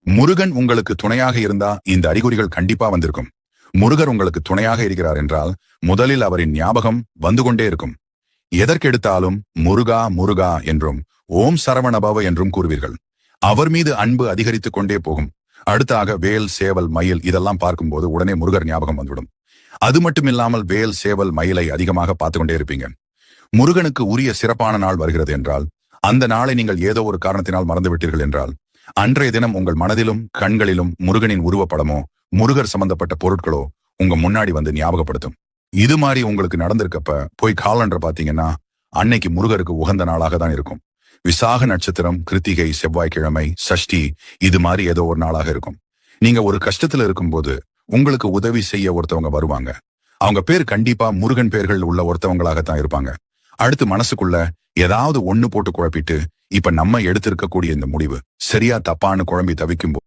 முருகன் உங்களுக்கு துணையாக இருந்தா இந்த அறிகுறிகள் கண்டிப்பா வந்திருக்கும். முருகர் உங்களுக்கு துணையாக இருக்கிறார் என்றால் முதலில் அவரின் ஞாபகம் வந்து கொண்டே இருக்கும். எதற்கெடுத்தாலும் முருகா முருகா என்றும் ஓம் சரவணபவ என்றும் கூறுவீர்கள். அவர் மீது அன்பு அதிகரித்துக் கொண்டே போகும். அடுத்தாக வேல் சேவல் மயில் இதெல்லாம் பார்க்கும்போது உடனே முருகர் ஞாபகம் வந்துவிடும். அது மட்டும் இல்லாமல் வேல் சேவல் மயிலை அதிகமாக பார்த்து கொண்டே இருப்பீங்க. முருகனுக்கு உரிய சிறப்பான நாள் வருகிறது என்றால் அந்த நாளை நீங்கள் ஏதோ ஒரு காரணத்தினால் மறந்துவிட்டீர்கள் என்றால் அன்றைய தினம் உங்கள் மனதிலும் கண்களிலும் முருகனின் உருவப்படமோ முருகர் சம்பந்தப்பட்ட பொருட்களோ உங்க முன்னாடி வந்து ஞாபகப்படுத்தும். இது மாதிரி உங்களுக்கு நடந்திருக்கப்ப போய் காலண்டர் பாத்தீங்கன்னா அன்னைக்கு முருகருக்கு உகந்த நாளாக தான் இருக்கும். விசாக நட்சத்திரம், கிருத்திகை, செவ்வாய்க்கிழமை, சஷ்டி இது மாதிரி ஏதோ ஒரு நாளாக இருக்கும். நீங்க ஒரு கஷ்டத்துல இருக்கும்போது உங்களுக்கு உதவி செய்ய ஒருத்தவங்க வருவாங்க. அவங்க பேர் கண்டிப்பா முருகன் பேர்கள் உள்ள ஒருத்தவங்களாகத்தான் இருப்பாங்க. அடுத்து மனசுக்குள்ள ஏதாவது ஒண்ணு போட்டு குழப்பிட்டு இப்ப நம்ம எடுத்திருக்கக்கூடிய இந்த முடிவு சரியா தப்பான்னு குழம்பி தவிக்கும்